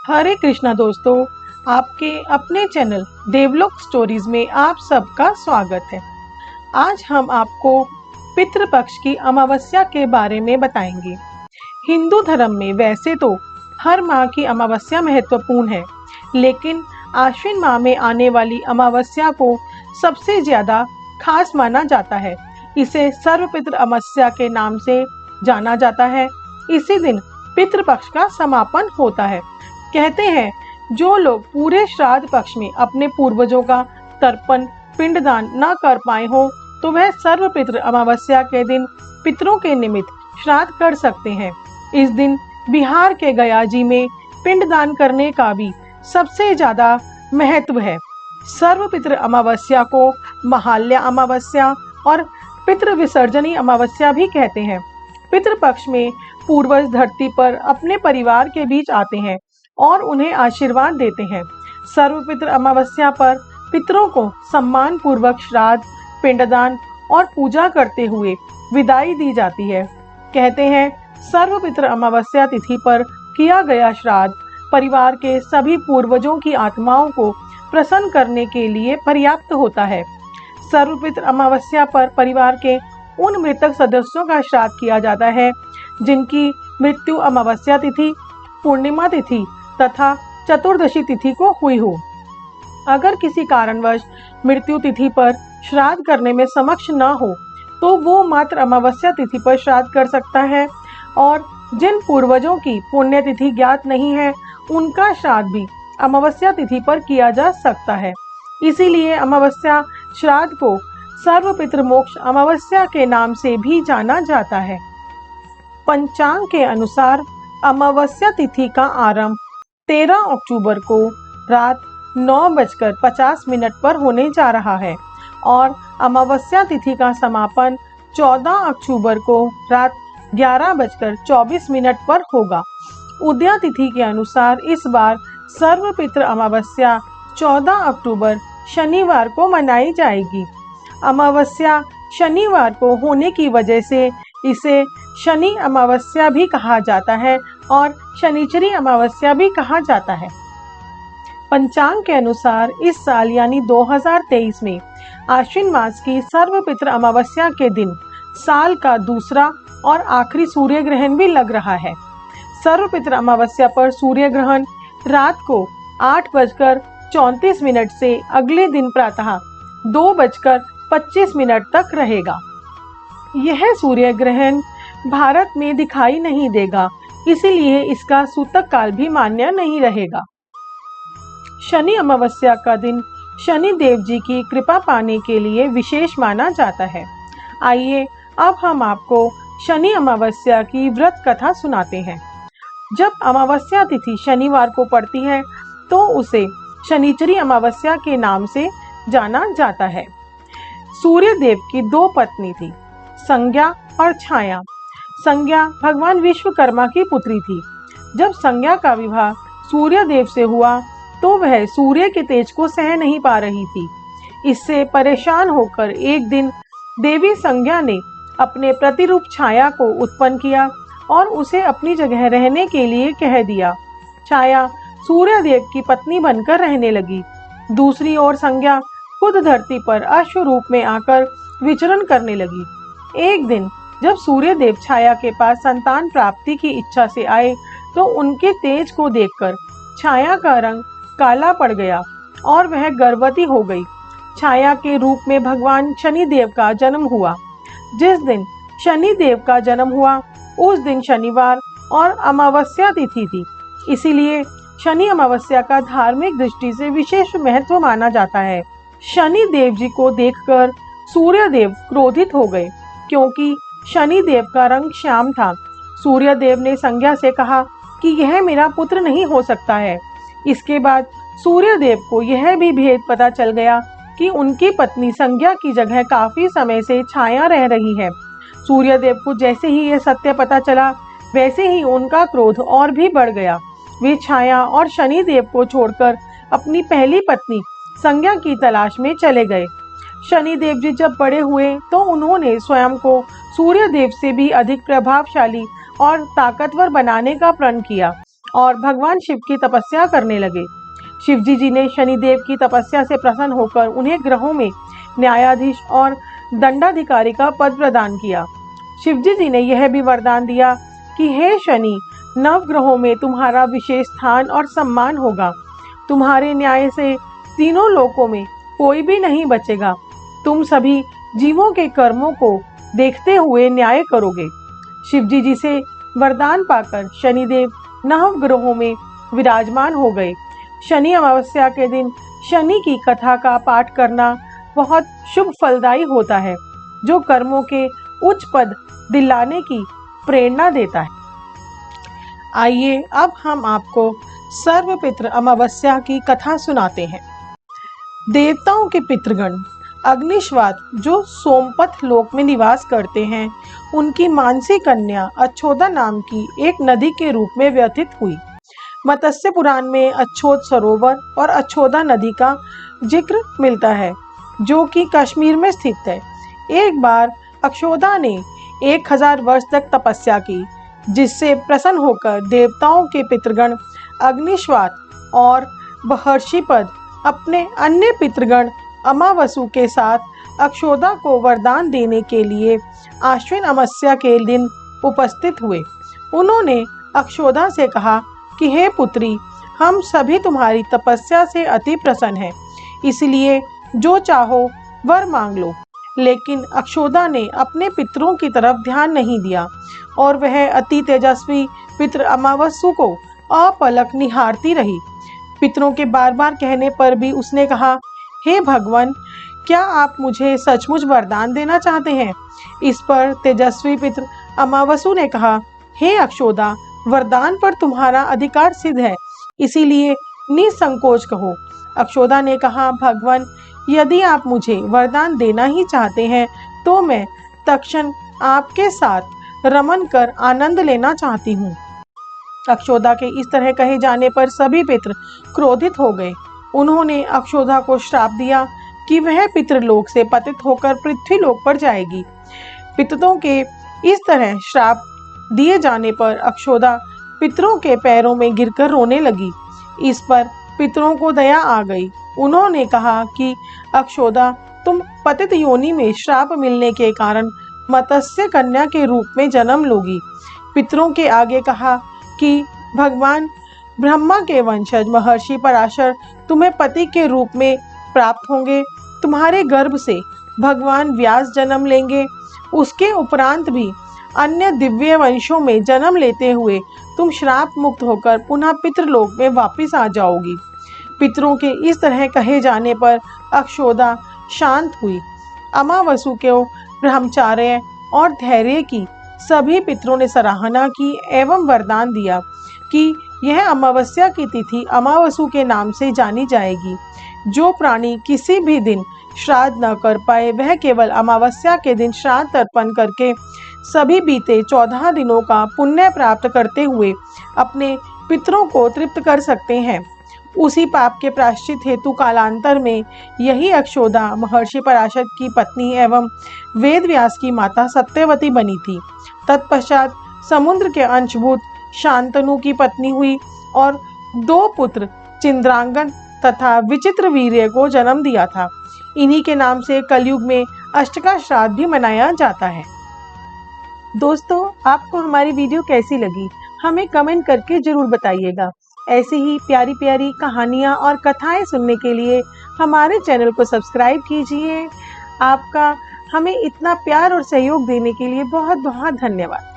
हरे कृष्णा दोस्तों, आपके अपने चैनल देवलोक स्टोरीज में आप सबका स्वागत है। आज हम आपको पितृपक्ष की अमावस्या के बारे में बताएंगे। हिंदू धर्म में वैसे तो हर माह की अमावस्या महत्वपूर्ण है, लेकिन आश्विन माह में आने वाली अमावस्या को सबसे ज्यादा खास माना जाता है। इसे सर्वपितृ अमावस्या के नाम से जाना जाता है। इसी दिन पितृपक्ष का समापन होता है। कहते हैं जो लोग पूरे श्राद्ध पक्ष में अपने पूर्वजों का तर्पण पिंडदान न कर पाए हो, तो वह सर्वपितृ अमावस्या के दिन पितरों के निमित्त श्राद्ध कर सकते हैं। इस दिन बिहार के गया जी में पिंडदान करने का भी सबसे ज्यादा महत्व है। सर्वपितृ अमावस्या को महालया अमावस्या और पितृ विसर्जनी अमावस्या भी कहते हैं। पितृपक्ष में पूर्वज धरती पर अपने परिवार के बीच आते हैं और उन्हें आशीर्वाद देते हैं। सर्वपितृ अमावस्या पर पितरों को सम्मान पूर्वक श्राद्ध, पिंडदान और पूजा करते हुए विदाई दी जाती है। कहते हैं सर्वपितृ अमावस्या तिथि पर किया गया श्राद्ध परिवार के सभी पूर्वजों की आत्माओं को प्रसन्न करने के लिए पर्याप्त होता है। सर्वपितृ अमावस्या पर परिवार के उन मृतक सदस्यों का श्राद्ध किया जाता है जिनकी मृत्यु अमावस्या तिथि, पूर्णिमा तिथि तथा चतुर्दशी तिथि को हुई हो। अगर किसी कारणवश मृत्यु तिथि पर श्राद्ध करने में समक्ष न हो, तो वो मात्र अमावस्या तिथि पर श्राद्ध कर सकता है। और जिन पूर्वजों की पुण्यतिथि ज्ञात नहीं है, उनका श्राद्ध भी अमावस्या तिथि पर किया जा सकता है। इसीलिए अमावस्या श्राद्ध को सर्वपितृ मोक्ष अमावस्या के नाम से भी जाना जाता है। पंचांग के अनुसार अमावस्या तिथि का आरंभ 13 अक्टूबर को रात 9:50 पर होने जा रहा है और अमावस्या तिथि का समापन 14 अक्टूबर को रात 11:24 पर होगा। उदया तिथि के अनुसार इस बार सर्वपितृ अमावस्या 14 अक्टूबर शनिवार को मनाई जाएगी। अमावस्या शनिवार को होने की वजह से इसे शनि अमावस्या भी कहा जाता है और शनिचरी अमावस्या भी कहा जाता है। पंचांग के अनुसार इस साल यानी 2023 में आश्विन मास की सर्वपितृ अमावस्या के दिन साल का दूसरा और आखिरी सूर्य ग्रहण भी लग रहा है। सर्वपितृ अमावस्या पर सूर्य ग्रहण रात को 8:34 से अगले दिन प्रातः 2:25 तक रहेगा। यह सूर्य ग्रहण भारत में दिखाई नहीं देगा, इसीलिए इसका सूतक काल भी मान्य नहीं रहेगा। शनि अमावस्या का दिन शनि देव जी की कृपा पाने के लिए विशेष माना जाता है। आइए अब हम आपको शनि अमावस्या की व्रत कथा सुनाते हैं। जब अमावस्या तिथि शनिवार को पड़ती है, तो उसे शनिचरी अमावस्या के नाम से जाना जाता है। सूर्य देव की 2 पत्नी थी, संज्ञा और छाया। संज्ञा भगवान विश्वकर्मा की पुत्री थी। जब संज्ञा का विवाह सूर्य देव से हुआ, तो वह सूर्य के तेज को सह नहीं पा रही थी। इससे परेशान होकर एक दिन देवी संज्ञा ने अपने प्रतिरूप छाया को उत्पन्न किया और उसे अपनी जगह रहने के लिए कह दिया। छाया सूर्य देव की पत्नी बनकर रहने लगी। दूसरी ओर संज्ञा खुद धरती पर अश्व रूप में आकर विचरण करने लगी। एक दिन जब सूर्य देव छाया के पास संतान प्राप्ति की इच्छा से आए, तो उनके तेज को देखकर छाया का रंग काला पड़ गया और वह गर्भवती हो गई। छाया के रूप में भगवान शनि देव का जन्म हुआ। जिस दिन शनि देव का जन्म हुआ, उस दिन शनिवार और अमावस्या तिथि थी। इसीलिए शनि अमावस्या का धार्मिक दृष्टि से विशेष महत्व माना जाता है। शनि देव जी को देखकर सूर्य देव क्रोधित हो गए, क्योंकि शनि देव का रंग श्याम था। सूर्य देव ने संज्ञा से कहा कि यह मेरा पुत्र नहीं हो सकता है। इसके बाद सूर्य देव को यह भी भेद पता चल गया कि उनकी पत्नी संज्ञा की जगह काफी समय से छाया रह रही है। सूर्य देव को जैसे ही यह सत्य पता चला, वैसे ही उनका क्रोध और भी बढ़ गया। वे छाया और शनि देव को छोड़कर अपनी पहली पत्नी संज्ञा की तलाश में चले गए। शनि देव जी जब बड़े हुए, तो उन्होंने स्वयं को सूर्य देव से भी अधिक प्रभावशाली और ताकतवर बनाने का प्रण किया। और भगवान शिव की तपस्या करने लगे। शिवजी जी ने शनिदेव की तपस्या से प्रसन्न होकर उन्हें ग्रहों में न्यायाधीश और दंडाधिकारी का पद प्रदान किया। शिवजी जी ने यह भी वरदान दिया कि हे शनि, नवग्रहों में तुम्हारा विशेष स्थान और सम्मान होगा। तुम्हारे न्याय से तीनों लोकों में कोई भी नहीं बचेगा। तुम सभी जीवों के कर्मों को देखते हुए न्याय करोगे। शिवजी जी से वरदान पाकर शनिदेव नवग्रहों में विराजमान हो गए। शनि अमावस्या के दिन शनि की कथा का पाठ करना बहुत शुभ फलदायी होता है, जो कर्मों के उच्च पद दिलाने की प्रेरणा देता है। आइए अब हम आपको सर्वपितृ अमावस्या की कथा सुनाते हैं। देवताओं के पितृगण अग्निश्वात, जो सोमपथ लोक में निवास करते हैं, उनकी मानसी कन्या अच्छोदा नाम की एक नदी के रूप में व्यतीत हुई। मत्स्य पुराण में अच्छोद सरोवर और अच्छोदा नदी का जिक्र मिलता है, जो कि कश्मीर में स्थित है। एक बार अक्षोदा ने 1000 वर्ष तक तपस्या की, जिससे प्रसन्न होकर देवताओं के पितृगण अग्निश्वात और महर्षिपद अपने अन्य पितृगण अमावसु के साथ अक्षोदा को वरदान देने के लिए आश्विन अमावस्या के दिन उपस्थित हुए। उन्होंने अक्षोदा से कहा कि हे पुत्री, हम सभी तुम्हारी तपस्या से अति प्रसन्न हैं, इसलिए जो चाहो वर मांग लो। लेकिन अक्षोदा ने अपने पितरों की तरफ ध्यान नहीं दिया और वह अति तेजस्वी पितृ अमावस्या को अपलक निहारती रही। पितरों के बार बार कहने पर भी उसने कहा, हे भगवान, क्या आप मुझे सचमुच वरदान देना चाहते हैं? इस पर तेजस्वी पितृ अमावस्या ने कहा, हे अक्षोदा, वरदान पर तुम्हारा अधिकार सिद्ध है, इसीलिए निसंकोच कहो। अक्षोदा ने कहा, भगवान, यदि आप मुझे वरदान देना ही चाहते हैं तो मैं तत्क्षण आपके साथ रमन कर आनंद लेना चाहती हूँ। अक्षोदा के इस तरह कहे जाने पर सभी पितृ क्रोधित हो गए। उन्होंने अक्षोदा को श्राप दिया कि वह पितृलोक से पतित होकर पृथ्वीलोक पर जाएगी। पितरों के इस तरह श्राप दिए जाने पर अक्षोदा पितरों के पैरों में गिरकर रोने लगी। इस पर पितरों को दया आ गई। उन्होंने कहा कि अक्षोदा, तुम पतित योनि में श्राप मिलने के कारण मत्स्य कन्या के रूप में जन्म लोगी। पितरों के आगे कहा कि भगवान ब्रह्मा के वंशज महर्षि पराशर तुम्हें पति के रूप में प्राप्त होंगे। तुम्हारे गर्भ से भगवान व्यास जन्म लेंगे। उसके उपरांत भी अन्य दिव्य वंशों में जन्म लेते हुए तुम श्राप मुक्त होकर पुनः पितृलोक में वापस आ जाओगी। पितरों के इस तरह कहे जाने पर अक्षोदा शांत हुई। अमावस्या के ब्रह्मचार्य और धैर्य की सभी पितरों ने सराहना की एवं वरदान दिया कि यह अमावस्या की तिथि अमावस्या के नाम से जानी जाएगी। जो प्राणी किसी भी दिन श्राद्ध न कर पाए, वह केवल अमावस्या के दिन श्राद्ध अर्पण करके सभी बीते 14 दिनों का पुण्य प्राप्त करते हुए अपने पितरों को तृप्त कर सकते हैं। उसी पाप के प्रायश्चित हेतु कालांतर में यही अक्षोदा महर्षि पराशर की पत्नी एवं वेद व्यास की माता सत्यवती बनी थी। तत्पश्चात समुद्र के अंशभूत शांतनु की पत्नी हुई और 2 पुत्र चिंद्रांगन तथा विचित्र वीर्य को जन्म दिया था। इन्हीं के नाम से कलयुग में अष्टका श्राद्ध भी मनाया जाता है। दोस्तों, आपको हमारी वीडियो कैसी लगी हमें कमेंट करके जरूर बताइएगा। ऐसी ही प्यारी प्यारी कहानियाँ और कथाएं सुनने के लिए हमारे चैनल को सब्सक्राइब कीजिए। आपका हमें इतना प्यार और सहयोग देने के लिए बहुत बहुत धन्यवाद।